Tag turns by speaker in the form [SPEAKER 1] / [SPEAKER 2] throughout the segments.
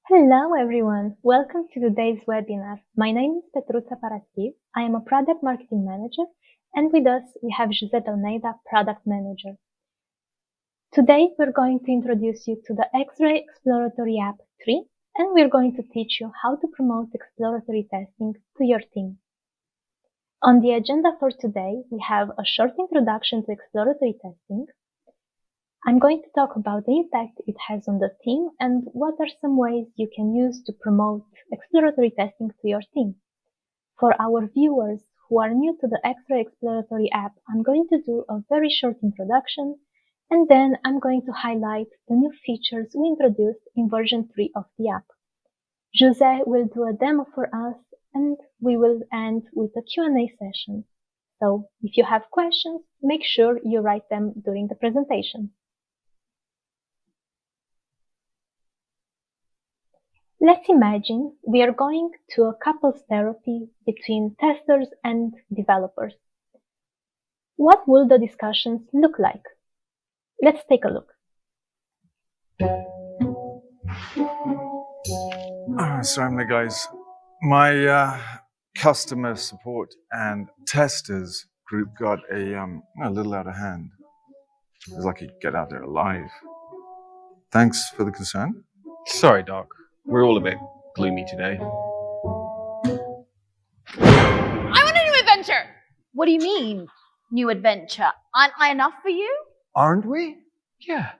[SPEAKER 1] Hello everyone, welcome to today's webinar. My name is Petruta and José. I am a product marketing manager, and with us we have José, product manager. Today we're going to introduce you to the Xray Exploratory App 3, and we're going to teach you how to promote exploratory testing to your team. On the agenda for today, we have a short introduction to exploratory testing. I'm going to talk about the impact it has on the team and what are some ways you can use to promote exploratory testing to your team. For our viewers who are new to the Xray Exploratory App, I'm going to do a very short introduction, and then I'm going to highlight the new features we introduced in version 3 of the app. José will do a demo for us, and we will end with a Q&A session. So if you have questions, make sure you write them during the presentation. Let's imagine we are going to a couples therapy between testers and developers. What will the discussions look like? Let's take a look.
[SPEAKER 2] Sorry, guys. My customer support and testers group got a little out of hand. I was lucky to get out there alive. Thanks for the concern.
[SPEAKER 3] Sorry, Doc. We're all a bit gloomy today.
[SPEAKER 4] I want a new adventure! What do you mean, new adventure? Aren't I enough for you?
[SPEAKER 2] Aren't we?
[SPEAKER 3] Yeah,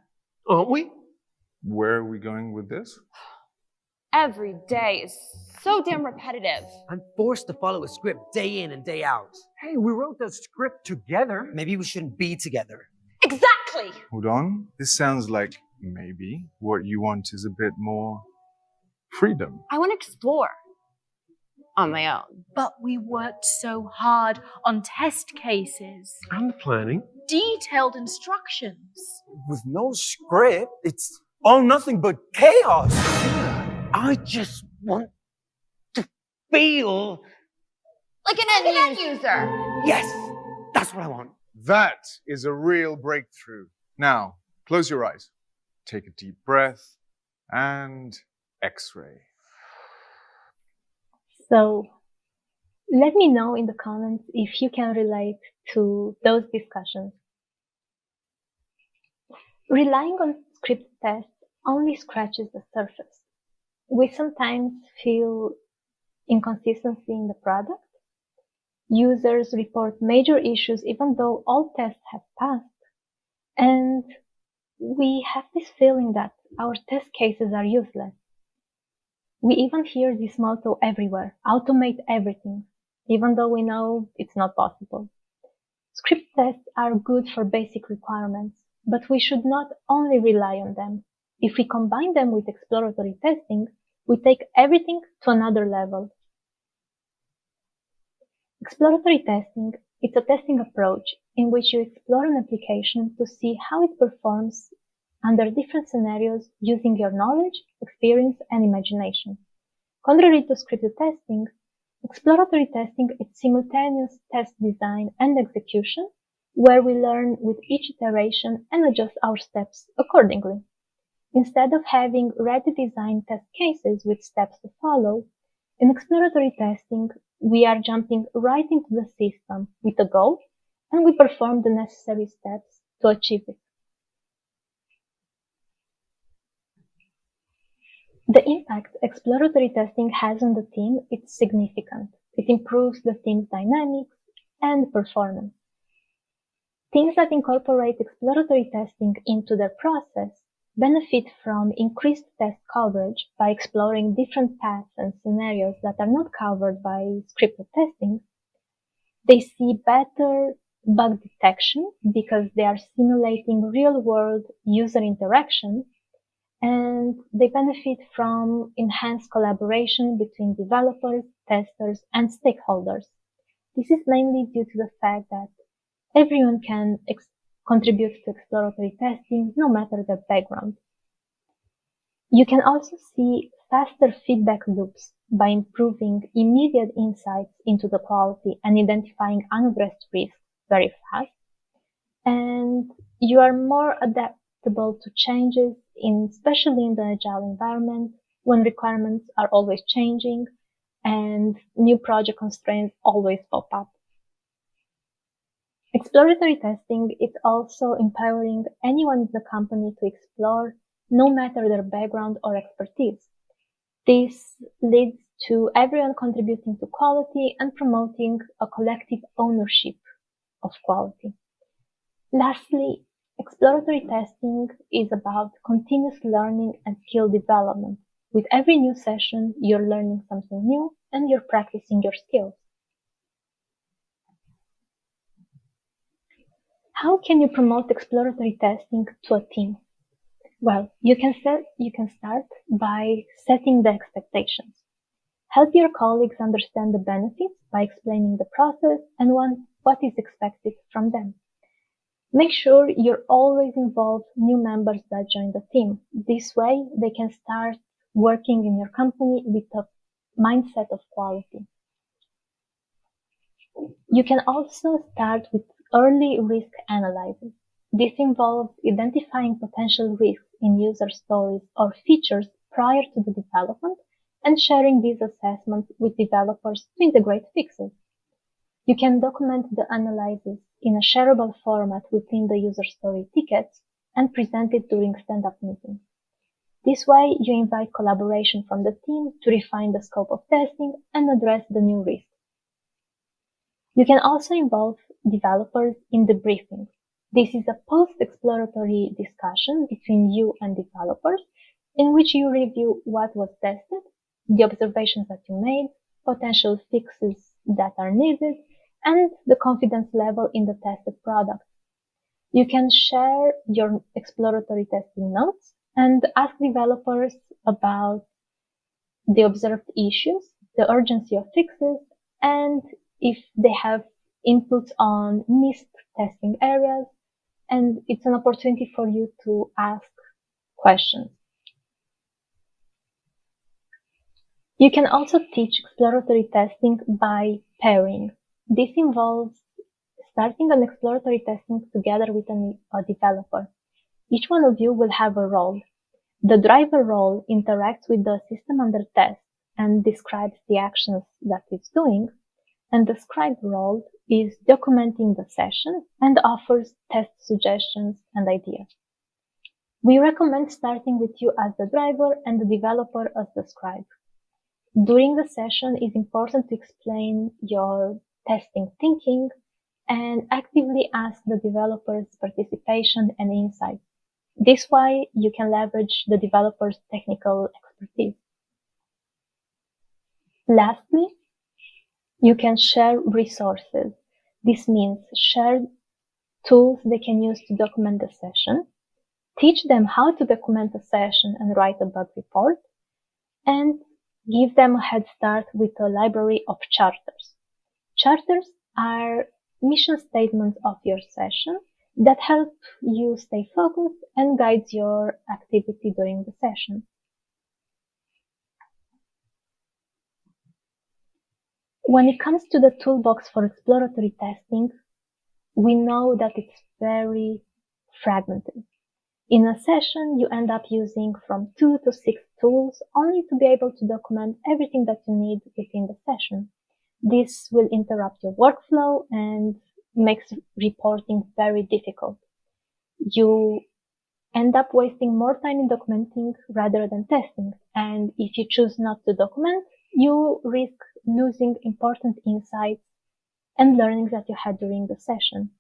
[SPEAKER 3] aren't we?
[SPEAKER 2] Where are we going with this?
[SPEAKER 4] Every day is so damn repetitive.
[SPEAKER 5] I'm forced to follow a script day in and day out.
[SPEAKER 6] Hey, we wrote the script together.
[SPEAKER 5] Maybe we shouldn't be together.
[SPEAKER 4] Exactly!
[SPEAKER 2] Hold on. This sounds like maybe what you want is a bit more freedom.
[SPEAKER 4] I want to explore on my own.
[SPEAKER 7] But we worked so hard on test cases,
[SPEAKER 3] And the planning.
[SPEAKER 7] detailed instructions.
[SPEAKER 6] With no script, it's all nothing but chaos. I just want to feel.
[SPEAKER 4] Like an end user.
[SPEAKER 6] Yes, that's what I want.
[SPEAKER 2] That is a real breakthrough. Now, close your eyes. Take a deep breath and X-ray.
[SPEAKER 1] So, let me know in the comments if you can relate to those discussions. Relying on script tests only scratches the surface. We sometimes feel inconsistency in the product. Users report major issues even though all tests have passed. And we have this feeling that our test cases are useless. We even hear this motto everywhere: automate everything, even though we know it's not possible. Script tests are good for basic requirements, but we should not only rely on them. If we combine them with exploratory testing, we take everything to another level. Exploratory testing is a testing approach in which you explore an application to see how it performs under different scenarios using your knowledge, experience, and imagination. Contrary to scripted testing, exploratory testing is simultaneous test design and execution, where we learn with each iteration and adjust our steps accordingly. Instead of having ready designed test cases with steps to follow, in exploratory testing, we are jumping right into the system with a goal, and we perform the necessary steps to achieve it. The impact exploratory testing has on the team is significant. It improves the team's dynamics and performance. Teams that incorporate exploratory testing into their process benefit from increased test coverage by exploring different paths and scenarios that are not covered by scripted testing. They see better bug detection because they are simulating real-world user interaction, and they benefit from enhanced collaboration between developers, testers, and stakeholders. This is mainly due to the fact that everyone can contribute to exploratory testing, no matter their background. You can also see faster feedback loops by improving immediate insights into the quality and identifying unaddressed risks very fast. And you are more adaptable to changes, especially in the agile environment, when requirements are always changing and new project constraints always pop up. Exploratory testing is also empowering anyone in the company to explore, no matter their background or expertise. This leads to everyone contributing to quality and promoting a collective ownership of quality. Lastly, exploratory testing is about continuous learning and skill development. With every new session, you're learning something new and you're practicing your skills. How can you promote exploratory testing to a team? Well, you can start by setting the expectations. Help your colleagues understand the benefits by explaining the process and what is expected from them. Make sure you always involve new members that join the team. This way, they can start working in your company with a mindset of quality. You can also start with early risk analysis. This involves identifying potential risks in user stories or features prior to the development and sharing these assessments with developers to integrate fixes. You can document the analysis in a shareable format within the user story tickets and present it during stand-up meetings. This way, you invite collaboration from the team to refine the scope of testing and address the new risks. You can also involve developers in the briefing. This is a post-exploratory discussion between you and developers in which you review what was tested, the observations that you made, potential fixes that are needed, and the confidence level in the tested product. You can share your exploratory testing notes and ask developers about the observed issues, the urgency of fixes, and if they have inputs on missed testing areas, and it's an opportunity for you to ask questions. You can also teach exploratory testing by pairing. This involves starting an exploratory testing together with a developer. Each one of you will have a role. The driver role interacts with the system under test and describes the actions that it's doing, and the scribe role is documenting the session and offers test suggestions and ideas. We recommend starting with you as the driver and the developer as the scribe. During the session, it's important to explain your testing thinking and actively ask the developer's participation and insight. This way, you can leverage the developer's technical expertise. Lastly, you can share resources. This means share tools they can use to document the session, teach them how to document a session and write a bug report, and give them a head start with a library of charters. Charters are mission statements of your session that help you stay focused and guide your activity during the session. When it comes to the toolbox for exploratory testing, we know that it's very fragmented. In a session, you end up using from 2 to 6 tools only to be able to document everything that you need within the session. This will interrupt your workflow and makes reporting very difficult. You end up wasting more time in documenting rather than testing, and if you choose not to document, you risk losing important insights and learnings that you had during the session.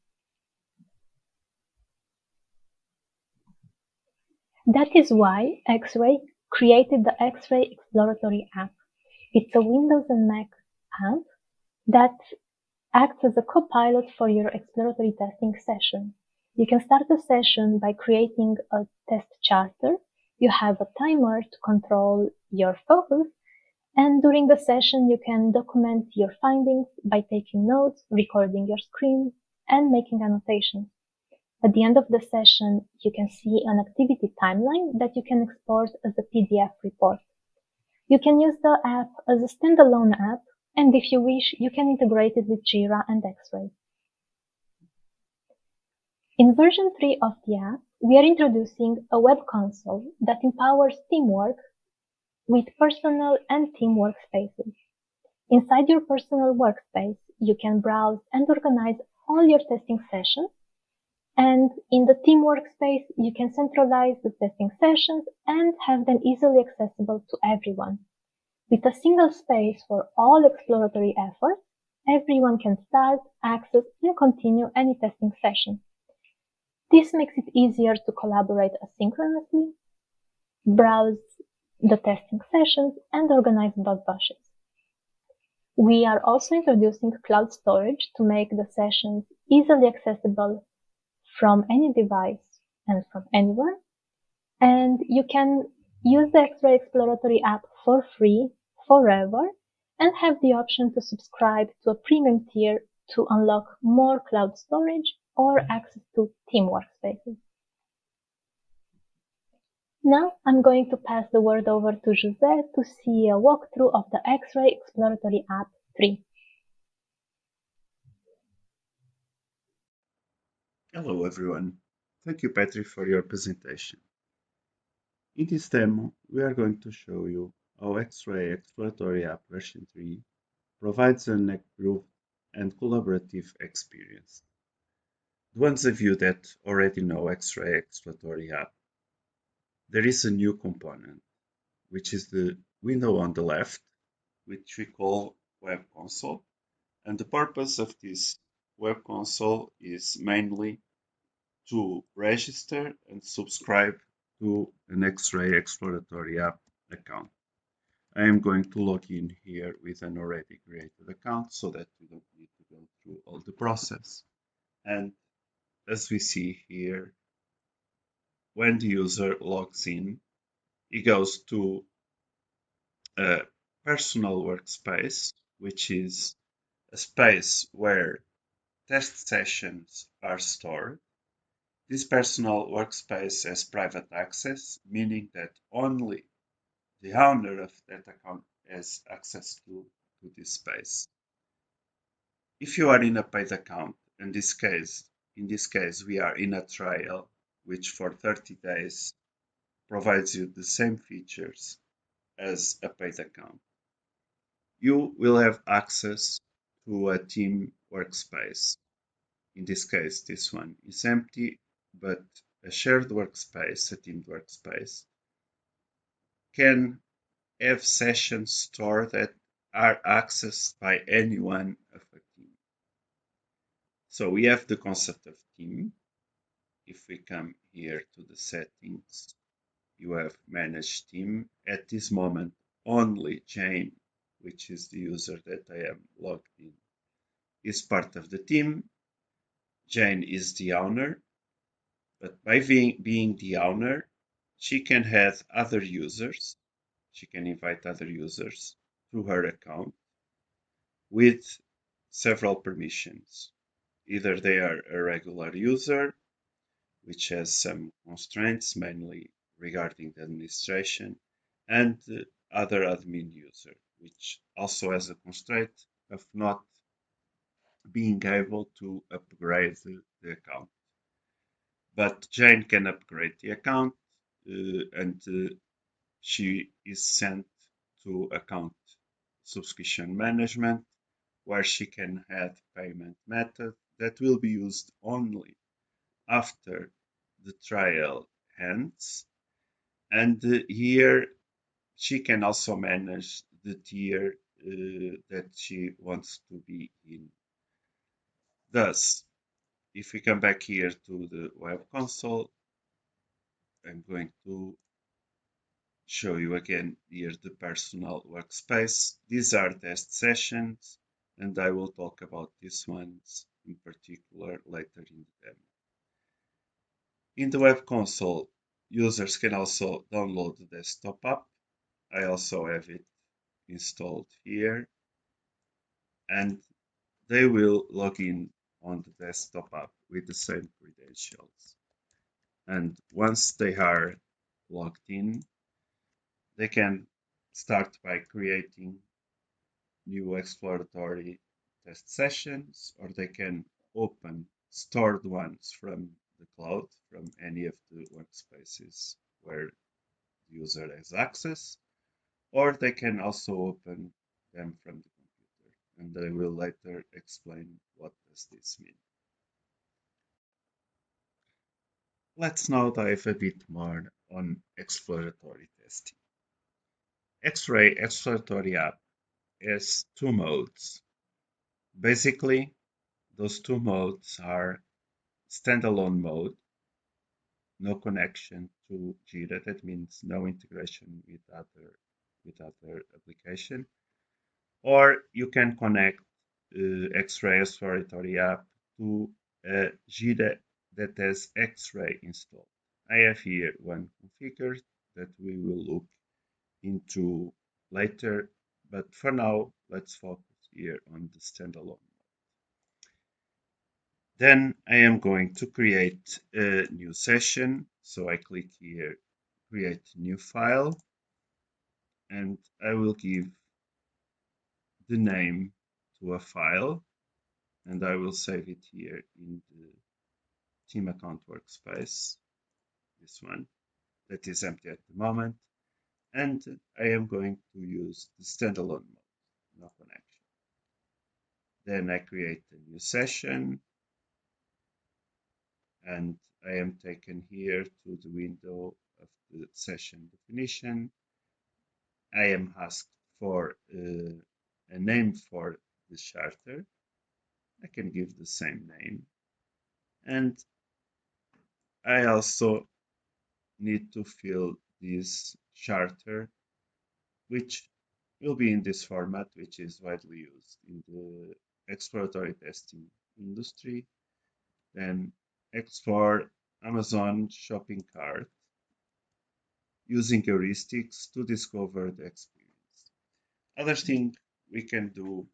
[SPEAKER 1] That is why Xray created the Xray Exploratory App. It's a Windows and Mac app that acts as a co-pilot for your exploratory testing session. You can start a session by creating a test charter. You have a timer to control your focus, and during the session you can document your findings by taking notes, recording your screen, and making annotations. At the end of the session, you can see an activity timeline that you can export as a PDF report. You can use the app as a standalone app, and if you wish, you can integrate it with Jira and Xray. In version 3 of the app, we are introducing a web console that empowers teamwork with personal and team workspaces. Inside your personal workspace, you can browse and organize all your testing sessions, and in the team workspace, you can centralize the testing sessions and have them easily accessible to everyone. With a single space for all exploratory efforts, everyone can start, access, and continue any testing session. This makes it easier to collaborate asynchronously, browse the testing sessions, and organize bug bushes. We are also introducing cloud storage to make the sessions easily accessible from any device and from anywhere. And you can use the Xray Exploratory app for free forever and have the option to subscribe to a premium tier to unlock more cloud storage or access to team workspaces. Now I'm going to pass the word over to José to see a walkthrough of the Xray Exploratory App 3.
[SPEAKER 8] Hello everyone. Thank you Petri for your presentation. In this demo, we are going to show you how Xray Exploratory App version 3 provides an improved and collaborative experience. The ones of you that already know Xray Exploratory App, there is a new component, which is the window on the left, which we call Web Console. And the purpose of this Web Console is mainly to register and subscribe to an Xray Exploratory App account. I am going to log in here with an already created account so that we don't need to go through all the process. And as we see here, when the user logs in, he goes to a personal workspace, which is a space where test sessions are stored. This personal workspace has private access, meaning that only the owner of that account has access to this space. If you are in a paid account, in this case we are in a trial, which for 30 days provides you the same features as a paid account. You will have access to a team workspace. In this case, this one is empty, but a shared workspace, a teamed workspace, can have sessions stored that are accessed by anyone of a team. So we have the concept of team. If we come here to the settings, you have manage team. At this moment, only Jane, which is the user that I am logged in, is part of the team. Jane is the owner, but by being the owner, she can add other users. She can invite other users to her account with several permissions. Either they are a regular user, which has some constraints, mainly regarding the administration, and other admin user, which also has a constraint of not being able to upgrade the account. But Jane can upgrade the account and she is sent to account subscription management, where she can add payment method that will be used only after the trial ends. And here she can also manage the tier that she wants to be in. Thus, if we come back here to the web console, I'm going to show you again here the personal workspace. These are test sessions, and I will talk about these ones in particular later in the demo. In the web console, users can also download the desktop app. I also have it installed here, and they will log in on the desktop app with the same credentials. And once they are logged in, they can start by creating new exploratory test sessions, or they can open stored ones from the cloud, from any of the workspaces where the user has access, or they can also open them from the computer, and I will later explain what does this mean. Let's now dive a bit more on exploratory testing. Xray Exploratory App has two modes. Basically, those two modes are standalone mode, no connection to Jira, that means no integration with other application, or you can connect Xray Exploratory App to a Jira that has Xray installed. I have here one configured that we will look into later, but for now, let's focus here on the standalone. Then I am going to create a new session. So I click here, create new file, and I will give the name to a file, and I will save it here in the team account workspace, this one that is empty at the moment. And I am going to use the standalone mode, no connection. Then I create a new session, and I am taken here to the window of the session definition. I am asked for a name for the charter. I can give the same name. And I also need to fill this charter, which will be in this format, which is widely used in the exploratory testing industry. Then explore Amazon shopping cart using heuristics to discover the experience. Other thing we can do,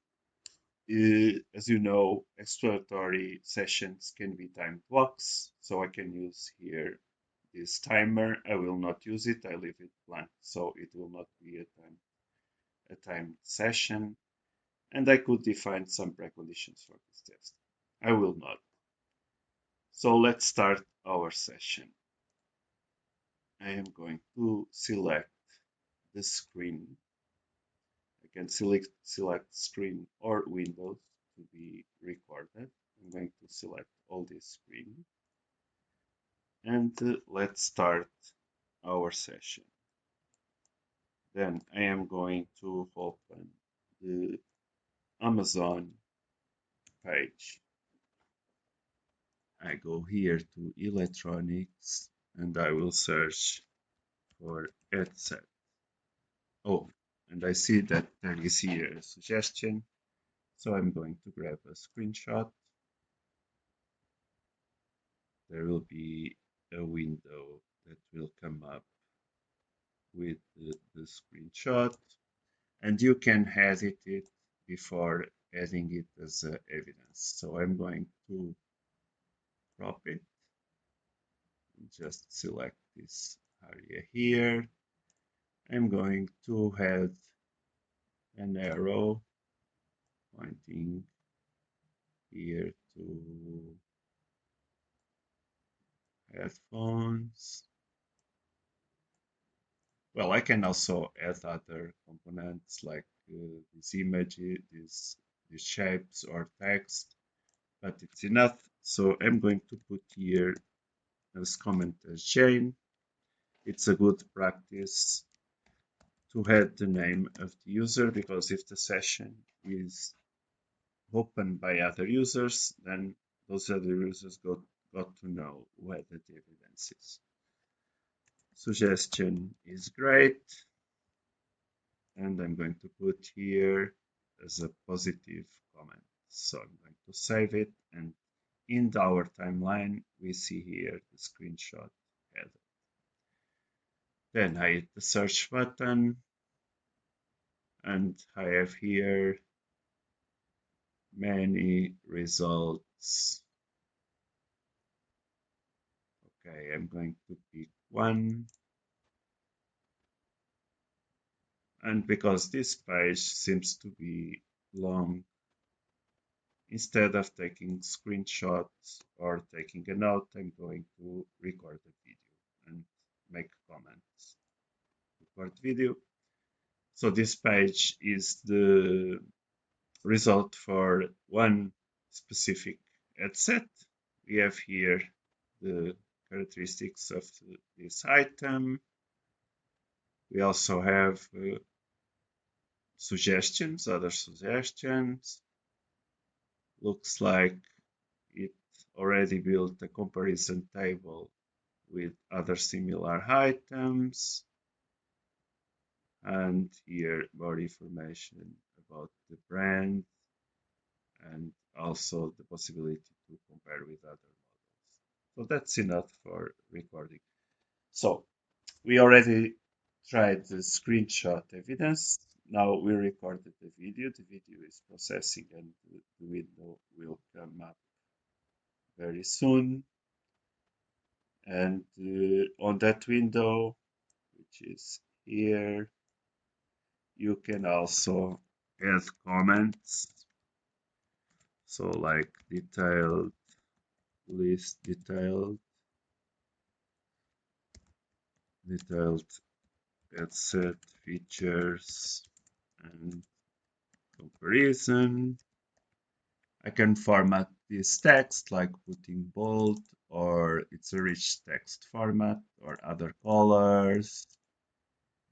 [SPEAKER 8] as you know, exploratory sessions can be timed blocks. So I can use here this timer. I will not use it. I leave it blank, so it will not be a timed session. And I could define some preconditions for this test. I will not. So let's start our session. I am going to select the screen. I can select screen or windows to be recorded. I'm going to select all this screen. And let's start our session. Then I am going to open the Amazon page. I go here to electronics and I will search for headset. Oh, and I see that there is here a suggestion. So I'm going to grab a screenshot. There will be a window that will come up with the screenshot, and you can edit it before adding it as evidence. So I'm going to crop it. Just select this area here. I'm going to add an arrow pointing here to headphones. Well, I can also add other components like this image, these shapes or text, but it's enough. So I'm going to put here as comment as Jane. It's a good practice to add the name of the user, because if the session is opened by other users, then those other users got to know where the evidence is. Suggestion is great. And I'm going to put here as a positive comment. So I'm going to save it, and in our timeline, we see here the screenshot header. Then I hit the search button, and I have here many results. Okay, I'm going to pick one. And because this page seems to be long, instead of taking screenshots or taking a note, I'm going to record a video and make comments. Record video. So this page is the result for one specific headset. We have here the characteristics of this item. We also have suggestions, other suggestions. Looks like it already built a comparison table with other similar items. And here more information about the brand and also the possibility to compare with other models. So that's enough for recording. So we already tried the screenshot evidence. Now we recorded the video. The video is processing and the window will come up very soon. And on that window, which is here, you can also add comments. So like detailed, list detailed, headset features and comparison. I can format this text like putting bold, or it's a rich text format, or other colors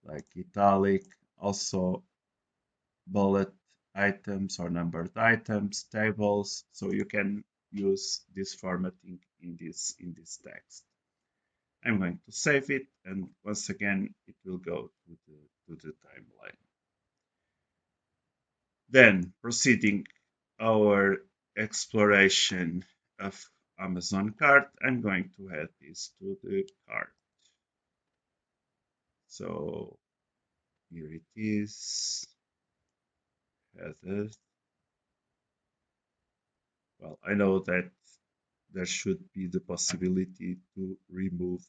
[SPEAKER 8] like italic, also bullet items or numbered items, tables. So you can use this formatting in this text. I'm going to save it, and once again it will go to the timeline. Then proceeding our exploration of Amazon cart, I'm going to add this to the cart. So here it is, added. Well, I know that there should be the possibility to remove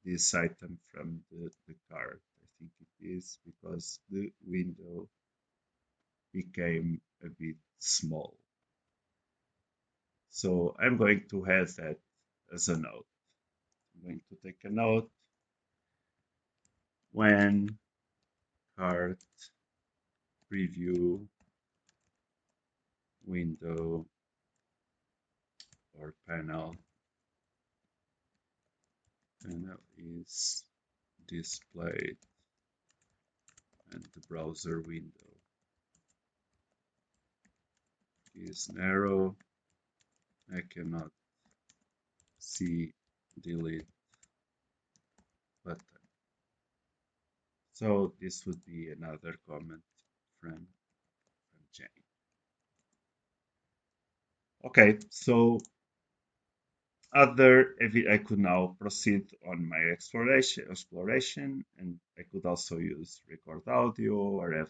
[SPEAKER 8] this item from the cart. I think it is because the window became a bit small. So I'm going to add that as a note. I'm going to take a note when cart preview window or panel is displayed and the browser window is narrow. I cannot see delete button. So this would be another comment from Jane. Okay, so I could now proceed on my exploration, and I could also use record audio or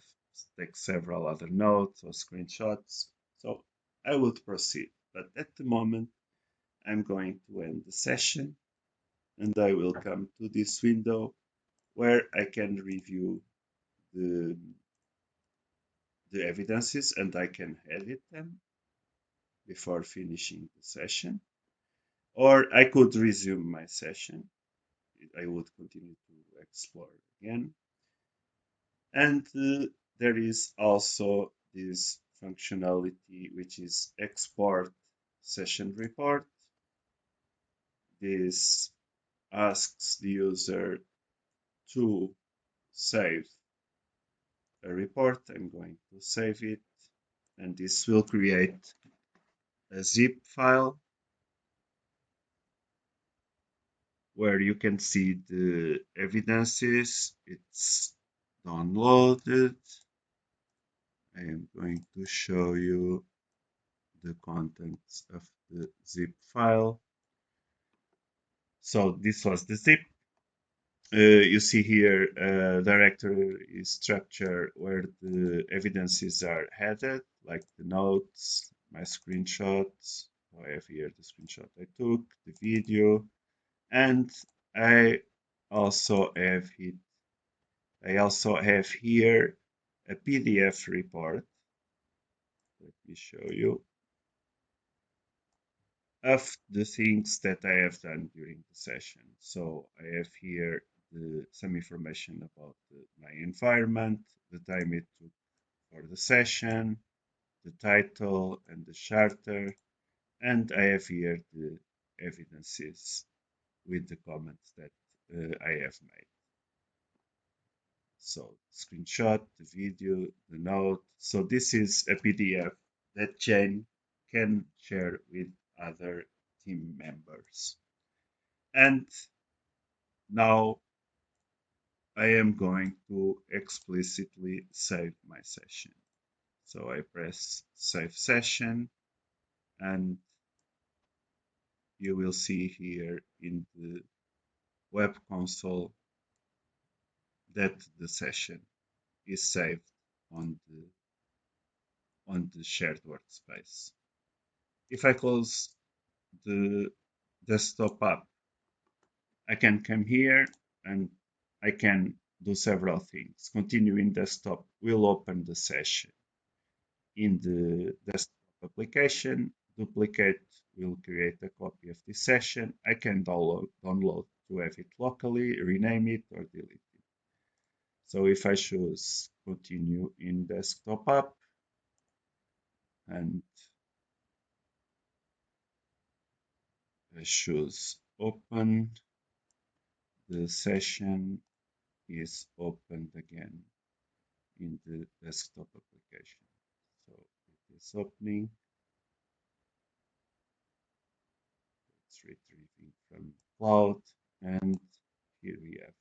[SPEAKER 8] take several other notes or screenshots. So I would proceed, but at the moment I'm going to end the session, and I will come to this window where I can review the evidences and I can edit them before finishing the session. Or I could resume my session. I would continue to explore again. And there is also this functionality which is export session report. This asks the user to save a report. I'm going to save it, and this will create a zip file where you can see the evidences. It's downloaded. I am going to show you the contents of the zip file. So this was the zip. You see here a directory structure where the evidences are headed, like the notes, my screenshots. I have here the screenshot I took, the video, and I also have here a PDF report. Let me show you of the things that I have done during the session. So I have here some information about my environment, the time it took for the session, the title and the charter, and I have here the evidences with the comments that I have made. So screenshot, the video, the note. So this is a PDF that Jane can share with other team members. And now I am going to explicitly save my session. So I press save session, and you will see here in the web console that the session is saved on the shared workspace. If I close the desktop app, I can come here and I can do several things. Continue in desktop will open the session in the desktop application. Duplicate will create a copy of this session. I can download to have it locally, rename it, or delete it. So if I choose continue in desktop app and I choose open, the session is opened again in the desktop application. So it is opening. It's retrieving from cloud, and here we have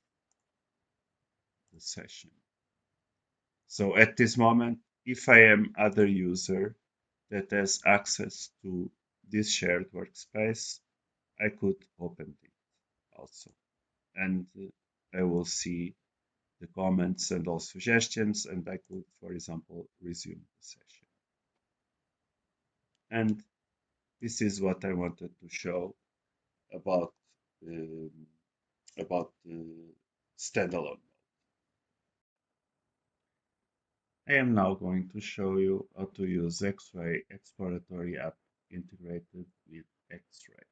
[SPEAKER 8] the session. So at this moment, if I am other user that has access to this shared workspace, I could open it also. And I will see the comments and all suggestions, and I could, for example, resume the session. And this is what I wanted to show about the standalone. I am now going to show you how to use Xray Exploratory App integrated with Xray.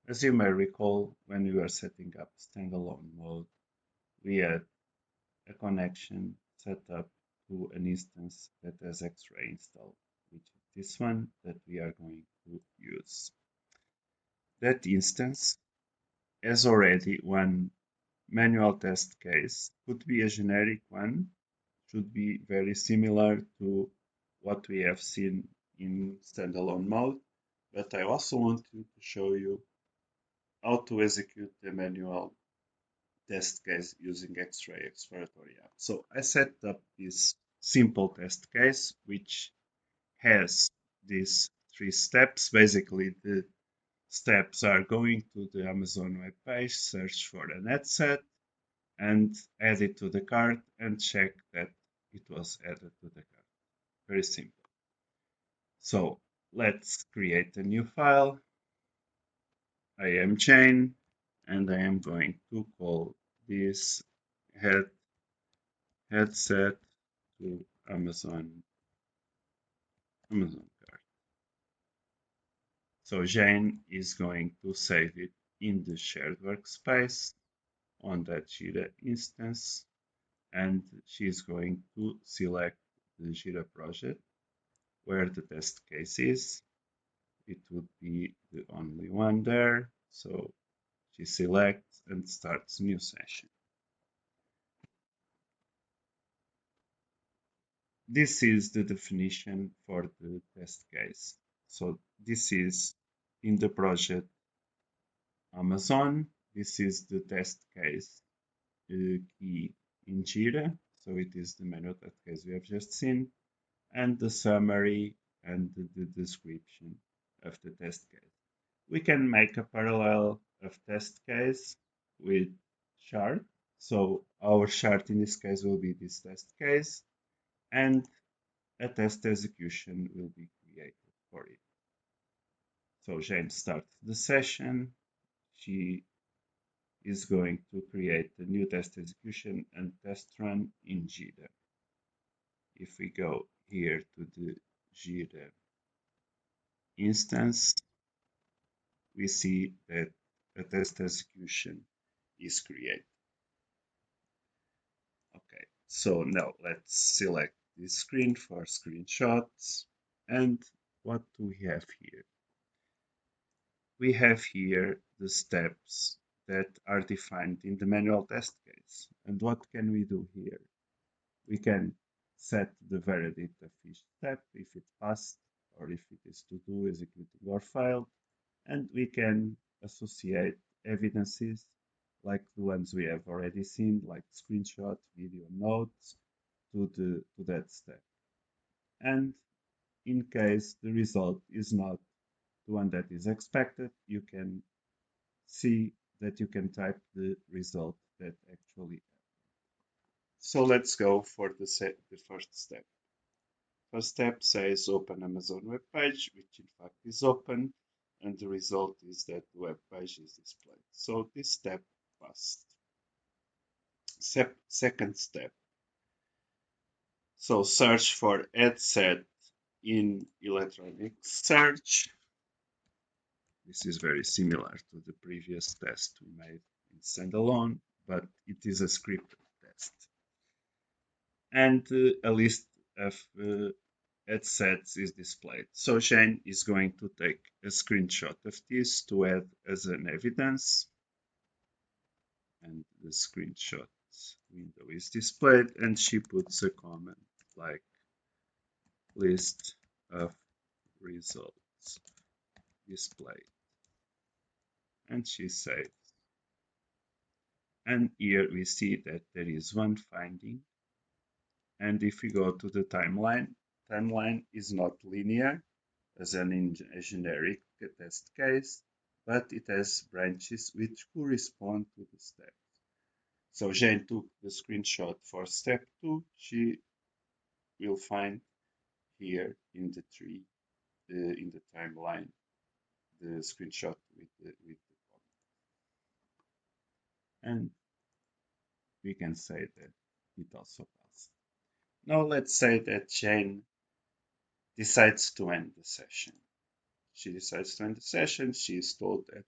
[SPEAKER 8] As you may recall, when we were setting up standalone mode, we had a connection set up to an instance that has Xray installed, which is this one that we are going to use. That instance has already one manual test case, could be a generic one, should be very similar to what we have seen in standalone mode, but I also want to show you how to execute the manual test case using Xray Exploratory App. So I set up this simple test case, which has these 3 steps. Basically, the steps are going to the Amazon web page, search for an ad set, and add it to the cart and check that it was added to the cart. Very simple. So let's create a new file. I am Jane, and I am going to call this headset to Amazon cart. So Jane is going to save it in the shared workspace on that Jira instance, and she's going to select the Jira project where the test case is. It would be the only one there, so she selects and starts new session. This is the definition for the test case. So this is in the project Amazon. This is the test case key in Jira. So it is the manual test case we have just seen, and the summary and the description of the test case. We can make a parallel of test case with chart. So our chart in this case will be this test case, and a test execution will be created for it. So Jane starts the session. She is going to create a new test execution and test run in Jira. If we go here to the Jira instance, we see that a test execution is created. Okay, So now let's select this screen for screenshots. And what do we have here? We have here the steps that are defined in the manual test case. And what can we do here? We can set the verdict of each step if it passed or if it is to do, executing or failed. And we can associate evidences like the ones we have already seen, like screenshot, video notes, to that step. And in case the result is not the one that is expected, you can see that you can type the result that actually happened. So let's go for the first step. First step says open Amazon web page, which in fact is open, and the result is that the web page is displayed. So this step passed. Second step. So search for headset in electronic search. This is very similar to the previous test we made in standalone, but it is a scripted test. And a list of headsets is displayed. So Shane is going to take a screenshot of this to add as an evidence. And the screenshot window is displayed, and she puts a comment like list of results displayed. And she saves. And here we see that there is one finding. And if we go to the timeline is not linear as in a generic test case, but it has branches which correspond to the steps. So Jane took the screenshot for step 2. She will find here in the tree, in the timeline, the screenshot with the comment. And we can say that it also passed. Now let's say that Jane decides to end the session. She decides to end the session. She is told that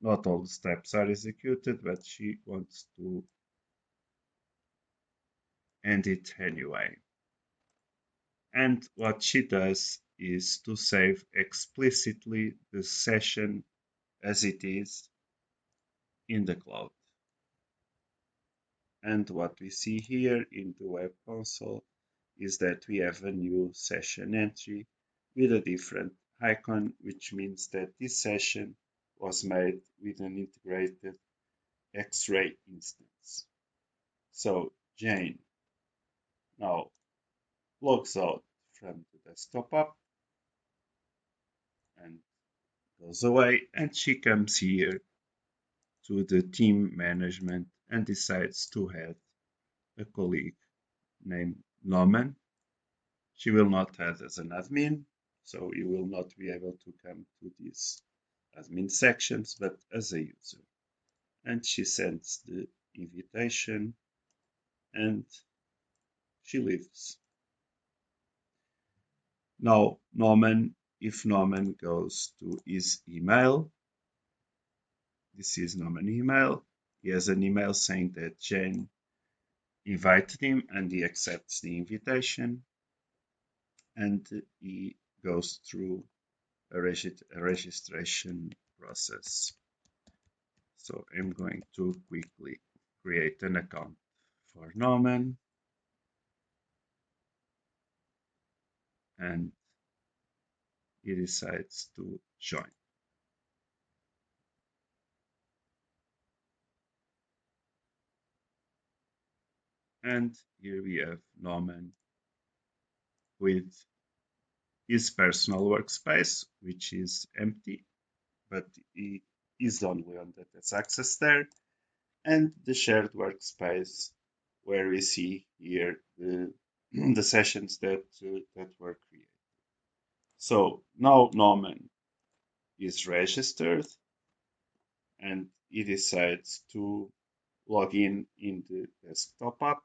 [SPEAKER 8] not all the steps are executed, but she wants to end it anyway. And what she does is to save explicitly the session as it is in the cloud. And what we see here in the web console is that we have a new session entry with a different icon, which means that this session was made with an integrated Xray instance. So Jane now logs out from the desktop app and goes away, and she comes here to the team management and decides to add a colleague named Norman. She will not add as an admin, so you will not be able to come to these admin sections, but as a user. And she sends the invitation and she leaves. Now, if Norman goes to his email, this is Norman's email. He has an email saying that Jane invited him and he accepts the invitation and he goes through a registration process. So I'm going to quickly create an account for Norman and he decides to join. And here we have Norman with his personal workspace, which is empty, but he is the only one that has access there, and the shared workspace where we see here the sessions that were created. So now Norman is registered and he decides to log in the desktop app.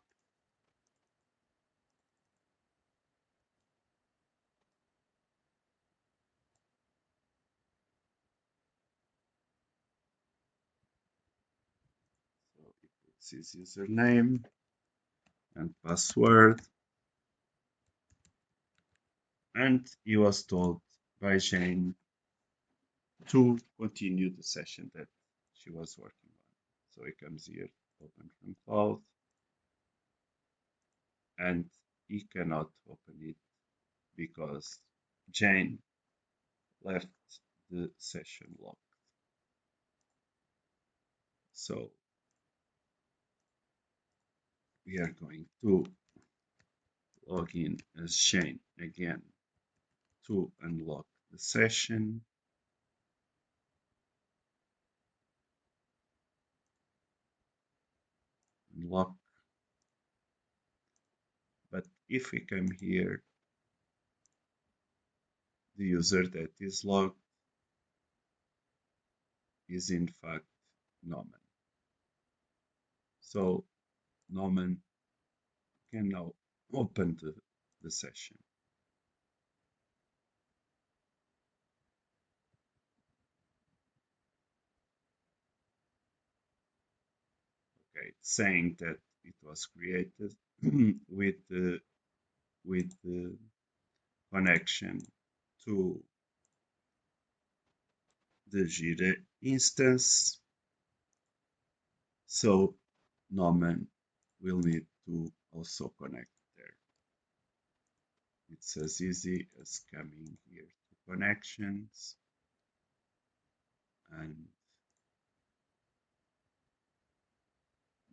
[SPEAKER 8] So he puts his username and password. And he was told by Jane to continue the session that she was working on. So he comes here, open from cloud, and he cannot open it because Jane left the session locked. So we are going to log in as Jane again to unlock the session. Unlock. But if we come here, the user that is logged is in fact Norman. So Norman can now open the session. Okay, it's saying that it was created with the connection to the Xray instance. So Norman will need to also connect there. It's as easy as coming here to connections and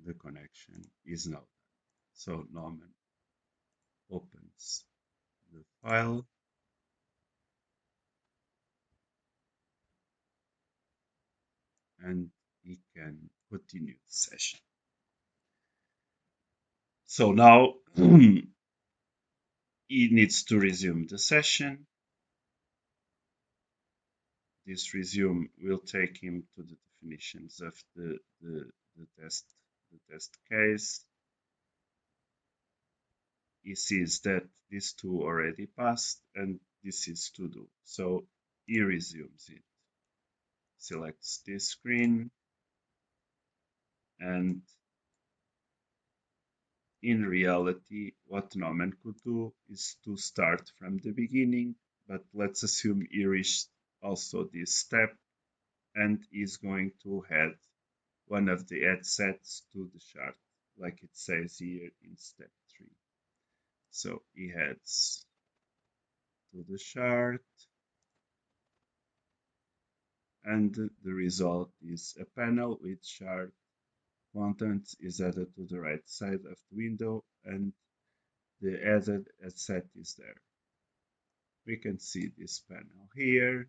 [SPEAKER 8] the connection is now done. So Norman opens the file and he can continue the session. So now he needs to resume the session. This resume will take him to the definitions of the test case. He sees that these two already passed and this is to do. So he resumes it. Selects this screen and in reality what Norman could do is to start from the beginning, but let's assume he reached also this step and is going to add one of the add sets to the chart, like it says here in step 3. So he adds to the chart, and the result is a panel with chart content is added to the right side of the window, and the added set is there. We can see this panel here,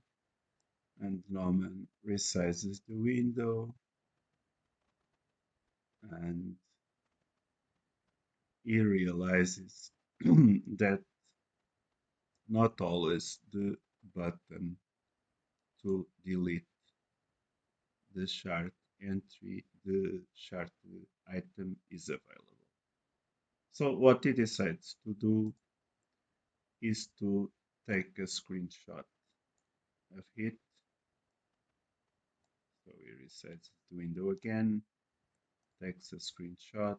[SPEAKER 8] and Norman resizes the window, and he realizes that not always the button to delete the chart entry, the chart item is available. So what he decides to do is to take a screenshot of it. So he resets the window again, takes a screenshot,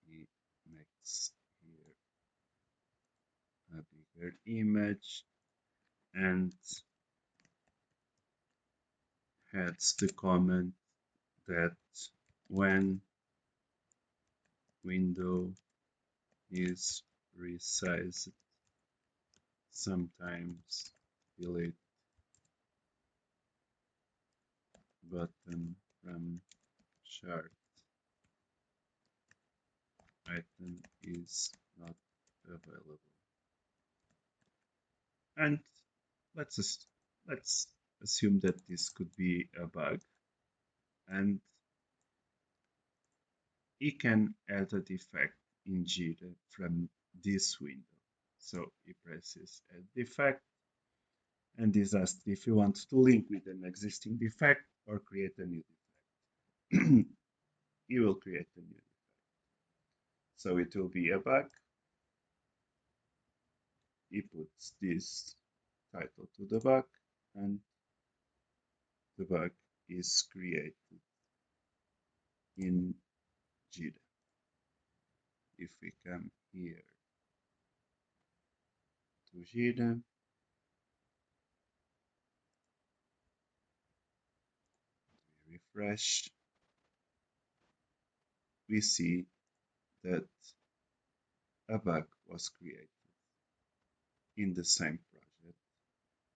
[SPEAKER 8] he makes here a bigger image and adds the comment that when window is resized, sometimes delete button from chart item is not available. And let's assume that this could be a bug, and he can add a defect in Jira from this window. So he presses add defect and is asked if he wants to link with an existing defect or create a new defect. He will create a new defect. So it will be a bug. He puts this title to the bug, and the bug is created in Jira. If we come here to Jira, we refresh, we see that a bug was created in the same project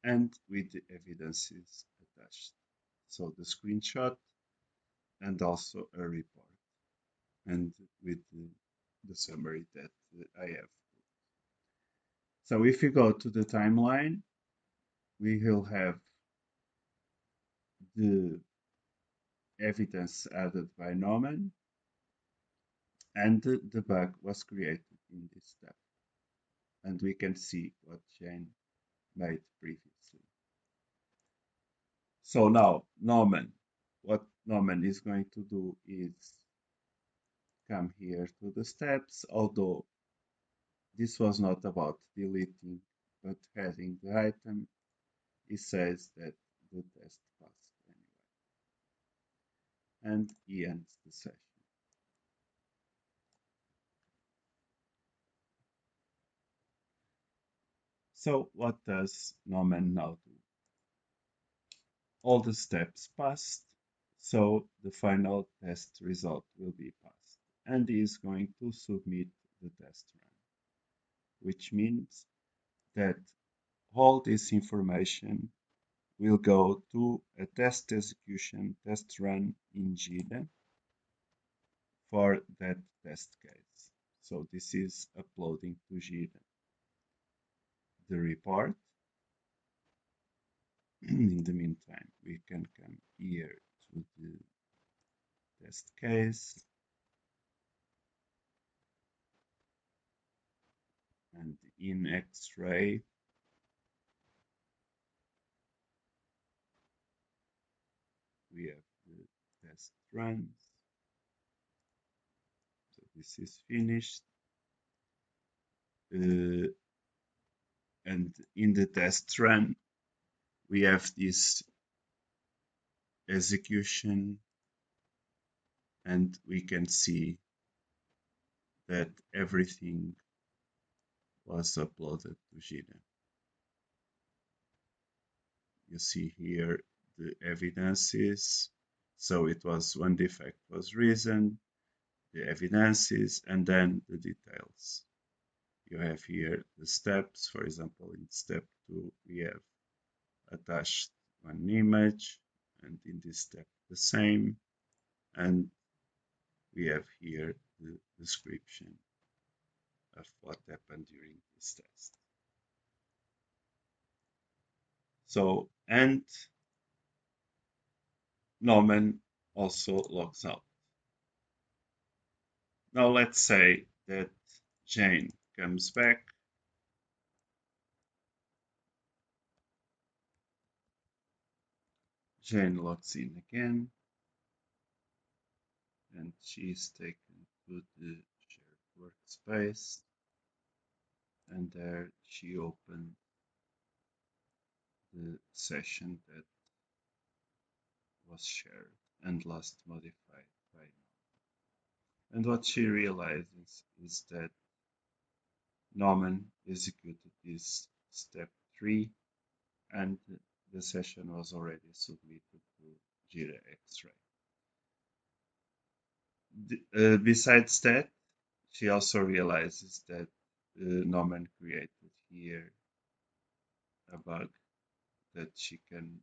[SPEAKER 8] and with the evidences attached. So the screenshot and also a report, and with the summary that I have. So if you go to the timeline, we will have the evidence added by Norman, and the bug was created in this step. And we can see what Jane made previously. So now, what Norman is going to do is come here to the steps, although this was not about deleting, but adding the item. He says that the test passed anyway. And he ends the session. So what does Norman now do? All the steps passed, so the final test result will be passed. And he is going to submit the test run, which means that all this information will go to a test execution test run in Jira for that test case. So this is uploading to Jira the report. In the meantime, we can come here to the test case, and in Xray we have the test runs. So this is finished. And in the test run, we have this execution, and we can see that everything was uploaded to Jira. You see here the evidences. So it was one defect was reason, the evidences, and then the details. You have here the steps. For example, in step 2, we have attached one image, and in this step the same, and we have here the description of what happened during this test. So, and Norman also logs out. Now let's say that Jane comes back. Jane logs in again, and she is taken to the shared workspace, and there she opened the session that was shared and last modified by Norman. And what she realizes is that Norman executed this step 3, and the session was already submitted to Jira Xray. Besides that, she also realizes that Norman created here a bug that she can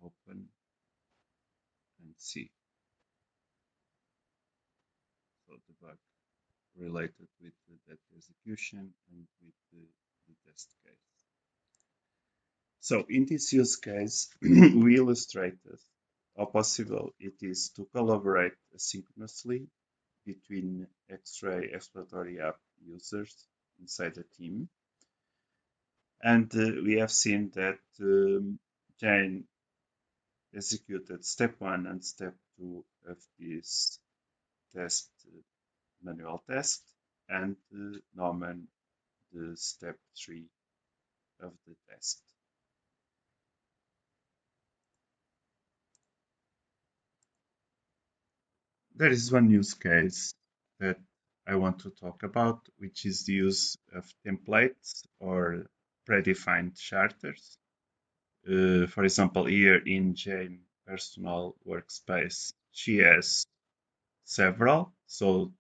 [SPEAKER 8] open and see. So the bug related with that execution and with the test case. So in this use case, we illustrated how possible it is to collaborate asynchronously between Xray Exploratory App users inside a team. And we have seen that Jane executed step 1 and step 2 of this test, manual test, and Norman the step 3 of the test. there is one use case that I want to talk about, which is the use of templates or predefined charters. For example, here in Jane personal workspace, she has several, so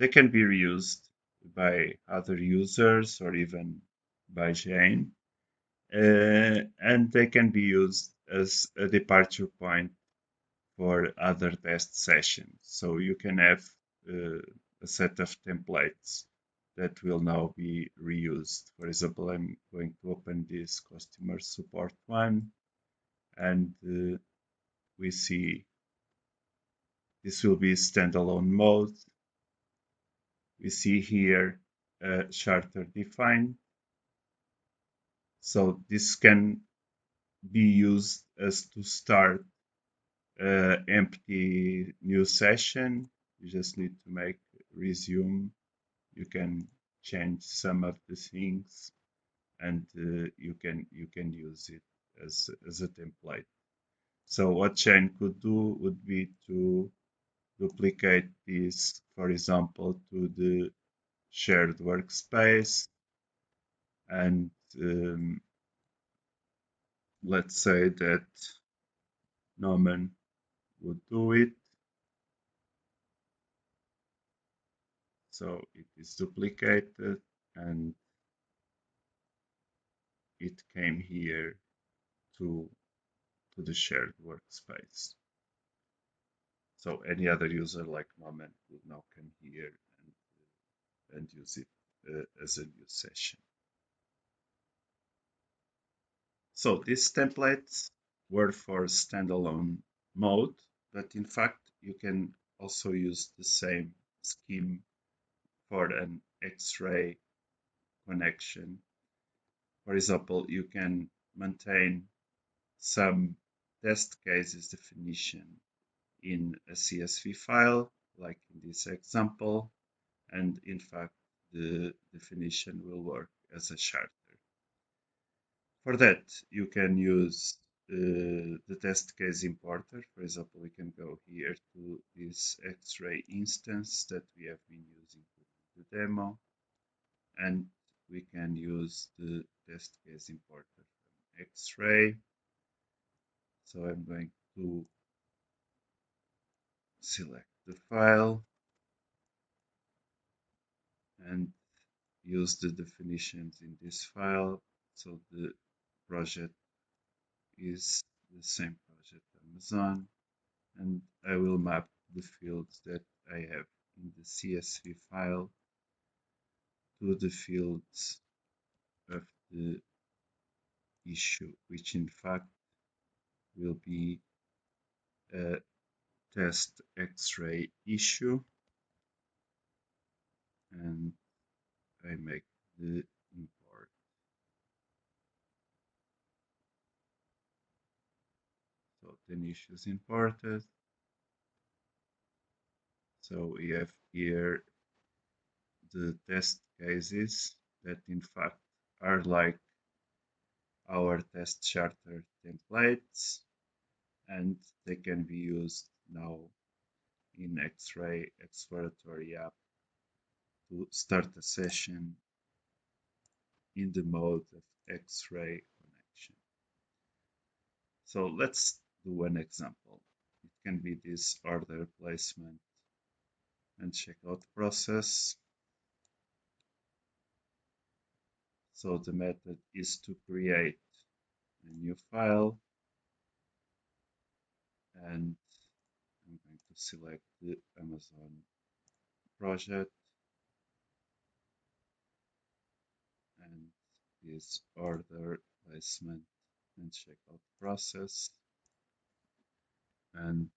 [SPEAKER 8] they can be reused by other users or even by Jane. And they can be used as a departure point for other test sessions. So you can have a set of templates that will now be reused. For example, I'm going to open this customer support one, and we see this will be standalone mode. We see here charter defined. So this can be used as to start empty new session. You just need to make resume. You can change some of the things, and you can use it as a template. So what Shane could do would be to duplicate this, for example, to the shared workspace, and let's say that Norman would do it. So it is duplicated, and it came here to the shared workspace. So any other user like Norman would now come here and use it as a new session. So these templates were for standalone mode, but in fact you can also use the same scheme for an Xray connection. For example, you can maintain some test cases definition in a CSV file, like in this example, and in fact the definition will work as a charter. For that, you can use the test case importer. For example, we can go here to this Xray instance that we have been using for the demo, and we can use the test case importer from Xray. So I'm going to select the file and use the definitions in this file. So the project is the same project Amazon, and I will map the fields that I have in the CSV file to the fields of the issue, which in fact will be a test Xray issue, and I make the import. So 10 issues imported. So we have here the test cases that in fact are like our test charter templates, and they can be used now in Xray Exploratory App to start a session in the mode of Xray connection. So let's do an example. It can be this order placement and checkout process. So the method is to create a new file, and I'm going to select the Amazon project and this order placement and checkout process. And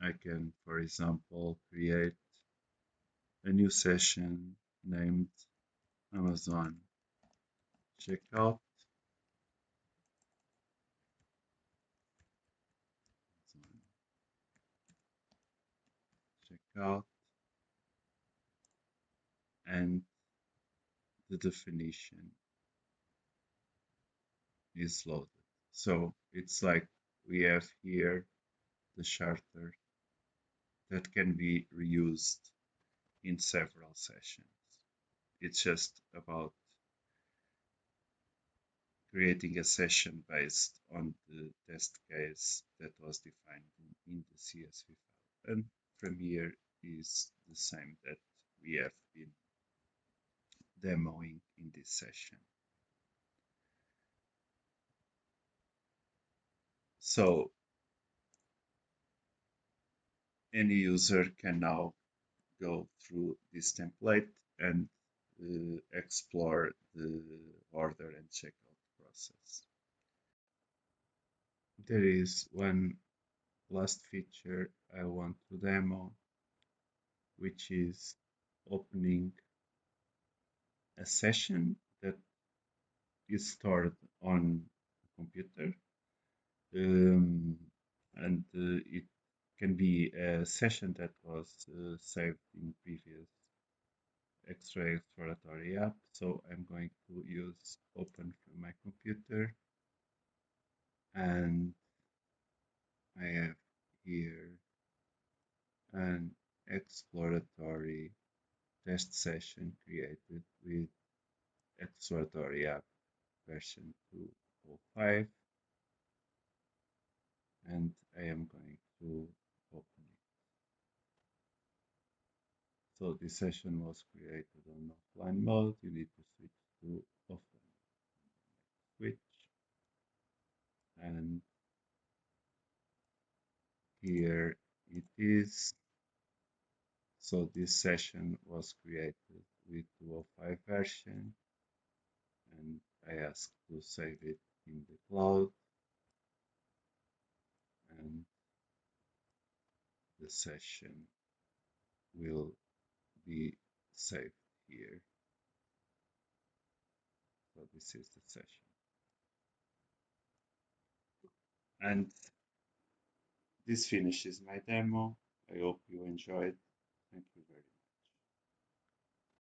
[SPEAKER 8] I can, for example, create a new session named Amazon checkout. Checkout, and the definition is loaded. So it's like we have here the charter that can be reused in several sessions. It's just about creating a session based on the test case that was defined in the CSV file. And from here is the same that we have been demoing in this session. So any user can now go through this template and explore the order and checkout process. There is one last feature I want to demo, which is opening a session that is stored on a computer, and it can be a session that was saved in previous Xray Exploratory App. So I'm going to use open from my computer, and I have here an exploratory test session created with Exploratory App version 2.05, and I am going to open it. So this session was created on offline mode. You need to switch to offline. Switch, and here it is. So this session was created with 2.05 version, and I asked to save it in the cloud, and the session will be saved here. So this is the session. And this finishes my demo. I hope you enjoyed. Thank you very much.